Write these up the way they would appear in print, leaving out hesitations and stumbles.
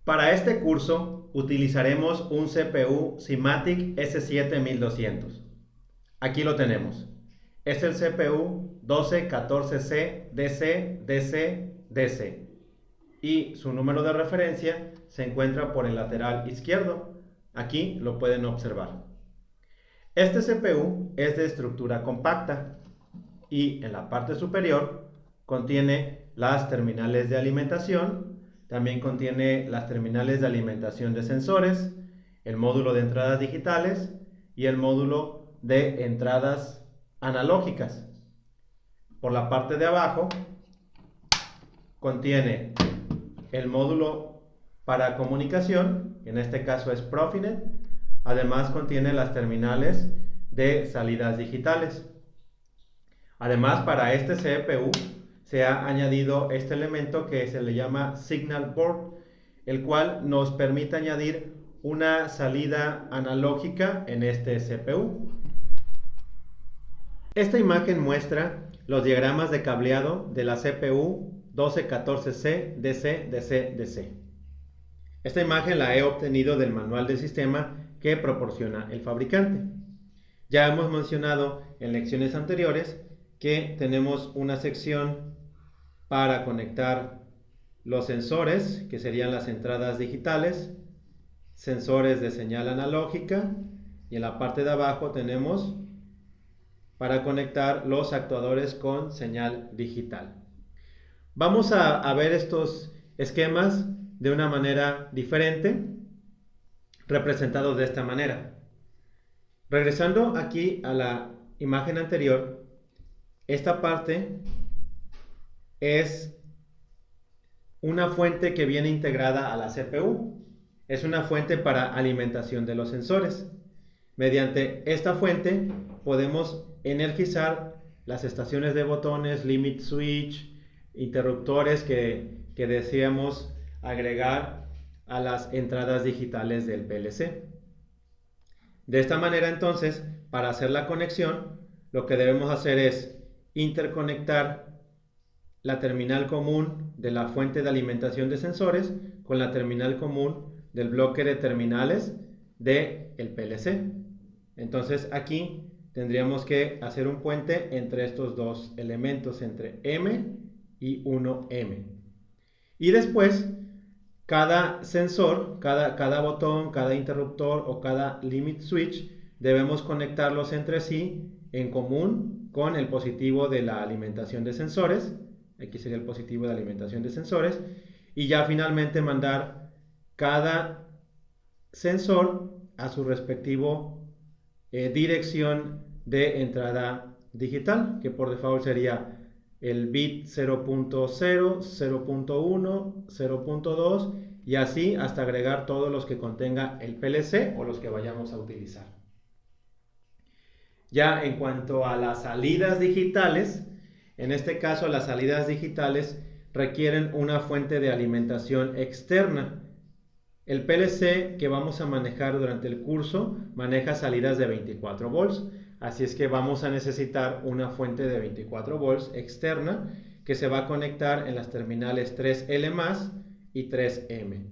Para este curso utilizaremos un CPU Simatic S7 1200. Aquí lo tenemos. Es el CPU 1214C DC y su número de referencia se encuentra por el lateral izquierdo. Aquí lo pueden observar. Este CPU es de estructura compacta y en la parte superior contiene las terminales de alimentación, también contiene las terminales de alimentación de sensores, el módulo de entradas digitales y el módulo de entradas analógicas. Por la parte de abajo contiene el módulo para comunicación, en este caso es Profinet. Además contiene las terminales de salidas digitales. Además, para este CPU se ha añadido este elemento que se le llama Signal Board, el cual nos permite añadir una salida analógica en este CPU. Esta imagen muestra los diagramas de cableado de la CPU 1214C DC. Esta imagen la he obtenido del manual del sistema que proporciona el fabricante. Ya hemos mencionado en lecciones anteriores que tenemos una sección para conectar los sensores, que serían las entradas digitales, sensores de señal analógica, y en la parte de abajo tenemos para conectar los actuadores con señal digital. Vamos a ver estos esquemas de una manera diferente, representados de esta manera. Regresando aquí a la imagen anterior, esta parte es una fuente que viene integrada a la CPU. Es una fuente para alimentación de los sensores. Mediante esta fuente podemos energizar las estaciones de botones, limit switch, interruptores que deseamos agregar a las entradas digitales del PLC. De esta manera, entonces, para hacer la conexión, lo que debemos hacer es interconectar la terminal común de la fuente de alimentación de sensores con la terminal común del bloque de terminales del PLC. Entonces aquí tendríamos que hacer un puente entre estos dos elementos, entre M y 1M. Y después, cada sensor, cada botón, cada interruptor o cada limit switch, debemos conectarlos entre sí en común con el positivo de la alimentación de sensores. Aquí sería el positivo de alimentación de sensores. Y ya finalmente mandar cada sensor a su respectivo dirección de entrada digital, que por default sería el bit 0.0, 0.1, 0.2 y así hasta agregar todos los que contenga el PLC o los que vayamos a utilizar. Ya en cuanto a las salidas digitales, en este caso las salidas digitales requieren una fuente de alimentación externa. El PLC que vamos a manejar durante el curso maneja salidas de 24 volts, así es que vamos a necesitar una fuente de 24 volts externa que se va a conectar en las terminales 3L+ y 3M.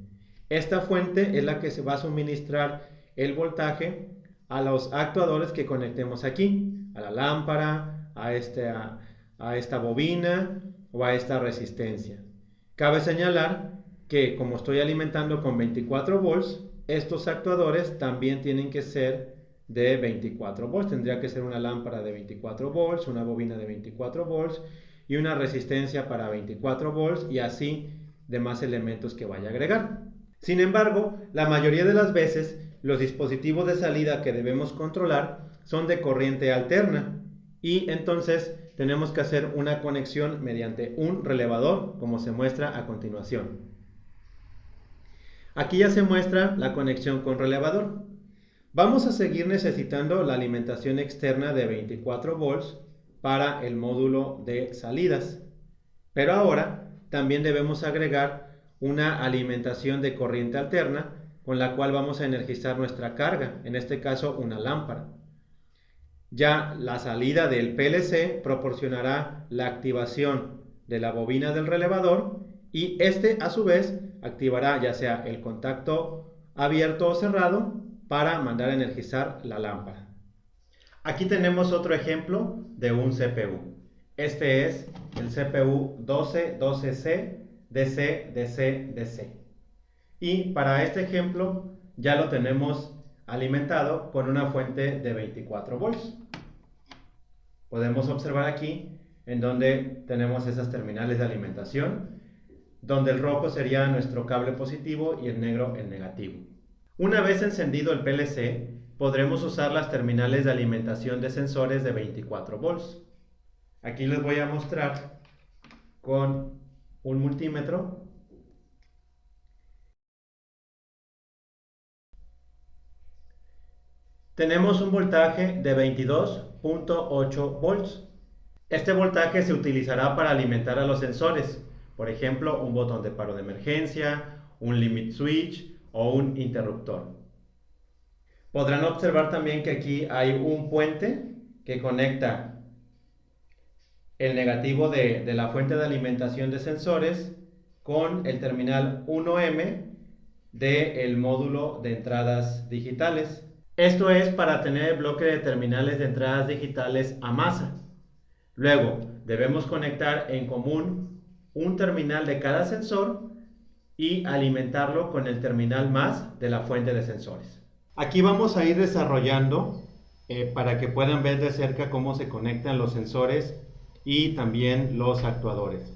Esta fuente es la que se va a suministrar el voltaje a los actuadores que conectemos aquí, a la lámpara, a esta bobina o a esta resistencia. Cabe señalar que como estoy alimentando con 24 volts, estos actuadores también tienen que ser de 24 volts. Tendría que ser una lámpara de 24 volts, una bobina de 24 volts y una resistencia para 24 volts y así demás elementos que vaya a agregar. Sin embargo, la mayoría de las veces los dispositivos de salida que debemos controlar son de corriente alterna y entonces tenemos que hacer una conexión mediante un relevador, como se muestra a continuación. Aquí ya se muestra la conexión con relevador. Vamos a seguir necesitando la alimentación externa de 24 volts para el módulo de salidas. Pero ahora también debemos agregar una alimentación de corriente alterna con la cual vamos a energizar nuestra carga, en este caso una lámpara. Ya la salida del PLC proporcionará la activación de la bobina del relevador y este a su vez activará ya sea el contacto abierto o cerrado para mandar a energizar la lámpara. Aquí tenemos otro ejemplo de un CPU. Este es el CPU 1212C DC. Y para este ejemplo ya lo tenemos alimentado con una fuente de 24 volts. Podemos observar aquí en donde tenemos esas terminales de alimentación, donde el rojo sería nuestro cable positivo y el negro el negativo. Una vez encendido el PLC, podremos usar las terminales de alimentación de sensores de 24 volts. Aquí les voy a mostrar con un multímetro. Tenemos un voltaje de 22.8 volts. Este voltaje se utilizará para alimentar a los sensores, por ejemplo, un botón de paro de emergencia, un limit switch o un interruptor. Podrán observar también que aquí hay un puente que conecta el negativo de la fuente de alimentación de sensores con el terminal 1M del módulo de entradas digitales. Esto es para tener el bloque de terminales de entradas digitales a masa. Luego, debemos conectar en común un terminal de cada sensor y alimentarlo con el terminal más de la fuente de sensores. Aquí vamos a ir desarrollando para que puedan ver de cerca cómo se conectan los sensores y también los actuadores.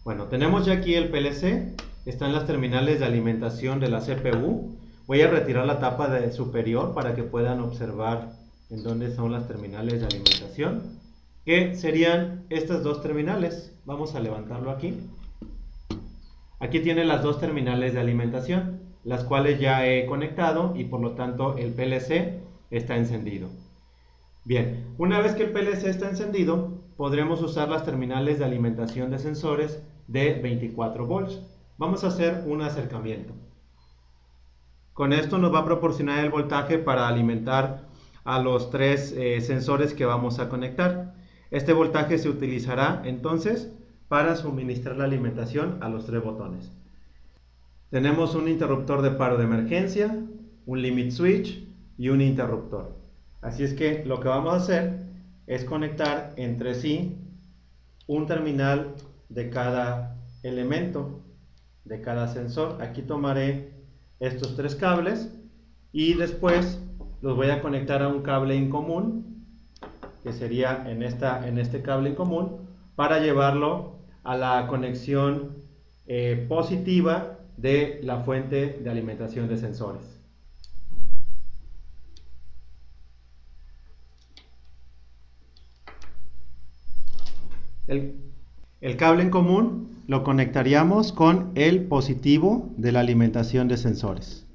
Bueno, tenemos ya aquí el PLC, están las terminales de alimentación de la CPU. Voy a retirar la tapa superior para que puedan observar en dónde son las terminales de alimentación, que serían estas dos terminales. Vamos a levantarlo aquí. Aquí tiene las dos terminales de alimentación, las cuales ya he conectado y por lo tanto el PLC está encendido. Bien, una vez que el PLC está encendido, podremos usar las terminales de alimentación de sensores de 24 volts. Vamos a hacer un acercamiento. Con esto nos va a proporcionar el voltaje para alimentar a los tres sensores que vamos a conectar. Este voltaje se utilizará entonces para suministrar la alimentación a los tres botones. Tenemos un interruptor de paro de emergencia, un limit switch y un interruptor. Así es que lo que vamos a hacer es conectar entre sí un terminal de cada elemento, de cada sensor. Aquí tomaré estos tres cables y después los voy a conectar a un cable en común, que sería en este cable en común, para llevarlo a la conexión positiva de la fuente de alimentación de sensores. El cable en común lo conectaríamos con el positivo de la alimentación de sensores.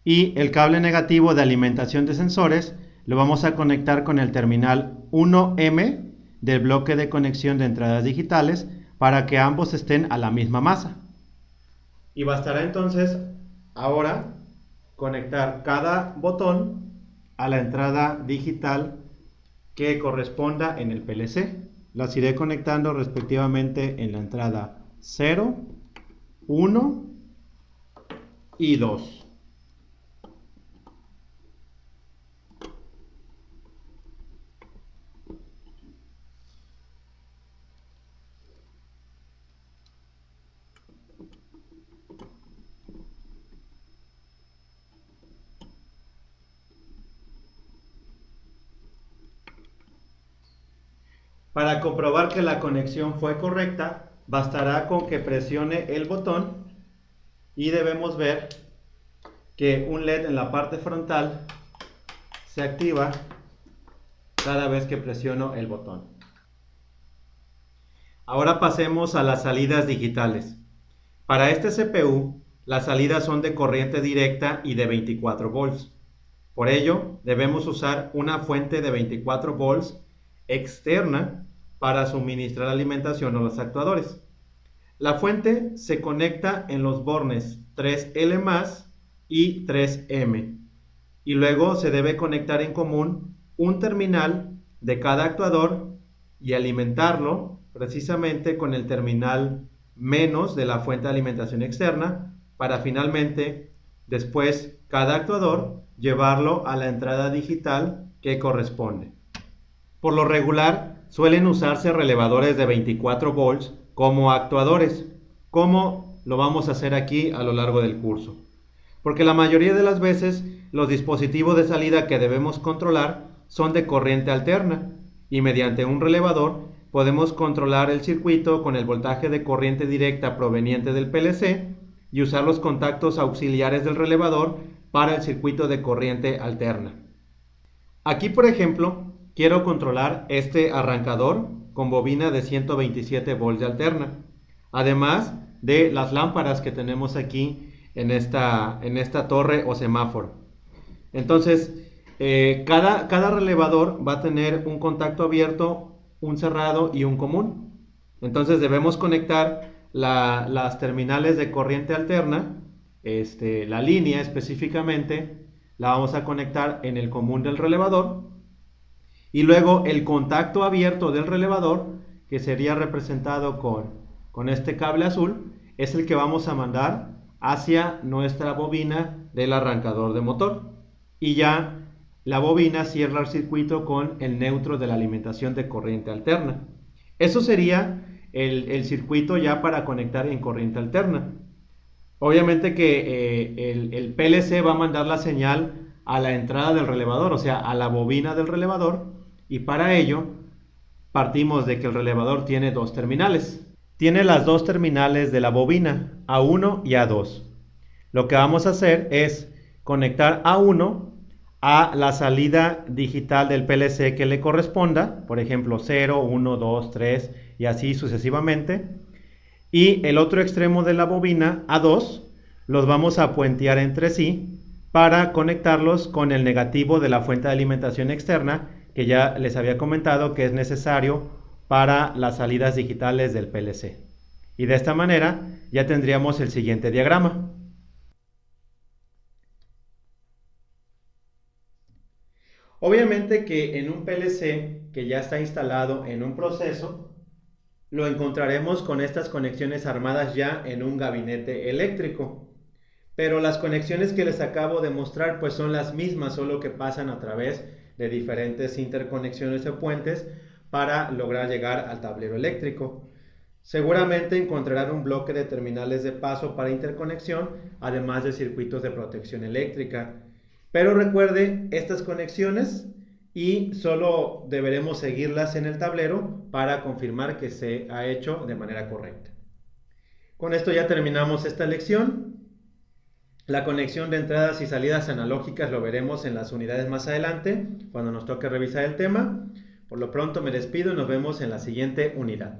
Y el cable negativo de alimentación de sensores lo vamos a conectar con el terminal 1M del bloque de conexión de entradas digitales para que ambos estén a la misma masa. Y bastará entonces ahora conectar cada botón a la entrada digital que corresponda en el PLC. Las iré conectando respectivamente en la entrada 0, 1 y 2. Para comprobar que la conexión fue correcta, bastará con que presione el botón y debemos ver que un LED en la parte frontal se activa cada vez que presiono el botón. Ahora pasemos a las salidas digitales. Para este CPU, las salidas son de corriente directa y de 24 volts. Por ello, debemos usar una fuente de 24 volts externa para suministrar alimentación a los actuadores. La fuente se conecta en los bornes 3L+ y 3M y luego se debe conectar en común un terminal de cada actuador y alimentarlo precisamente con el terminal menos de la fuente de alimentación externa para finalmente, después, cada actuador llevarlo a la entrada digital que corresponde. Por lo regular, suelen usarse relevadores de 24 volts como actuadores, como lo vamos a hacer aquí a lo largo del curso. Porque la mayoría de las veces los dispositivos de salida que debemos controlar son de corriente alterna y mediante un relevador podemos controlar el circuito con el voltaje de corriente directa proveniente del PLC y usar los contactos auxiliares del relevador para el circuito de corriente alterna. Aquí, por ejemplo, quiero controlar este arrancador con bobina de 127 volts de alterna, además de las lámparas que tenemos aquí en esta torre o semáforo. Entonces, cada relevador va a tener un contacto abierto, un cerrado y un común. Entonces debemos conectar las terminales de corriente alterna, la línea específicamente, la vamos a conectar en el común del relevador y luego el contacto abierto del relevador, que sería representado con este cable azul, es el que vamos a mandar hacia nuestra bobina del arrancador de motor y ya la bobina cierra el circuito con el neutro de la alimentación de corriente alterna. Eso sería el circuito ya para conectar en corriente alterna. Obviamente que el PLC va a mandar la señal a la entrada del relevador, o sea, a la bobina del relevador, y para ello partimos de que el relevador tiene dos terminales. Tiene las dos terminales de la bobina, A1 y A2. Lo que vamos a hacer es conectar A1 a la salida digital del PLC que le corresponda, por ejemplo 0, 1, 2, 3 y así sucesivamente. Y el otro extremo de la bobina, A2, los vamos a puentear entre sí para conectarlos con el negativo de la fuente de alimentación externa que ya les había comentado que es necesario para las salidas digitales del PLC. Y de esta manera ya tendríamos el siguiente diagrama. Obviamente que en un PLC que ya está instalado en un proceso, lo encontraremos con estas conexiones armadas ya en un gabinete eléctrico. Pero las conexiones que les acabo de mostrar pues son las mismas, solo que pasan a través de diferentes interconexiones o puentes para lograr llegar al tablero eléctrico. Seguramente encontrarán un bloque de terminales de paso para interconexión, además de circuitos de protección eléctrica. Pero recuerde estas conexiones y solo deberemos seguirlas en el tablero para confirmar que se ha hecho de manera correcta. Con esto ya terminamos esta lección. La conexión de entradas y salidas analógicas lo veremos en las unidades más adelante, cuando nos toque revisar el tema. Por lo pronto me despido y nos vemos en la siguiente unidad.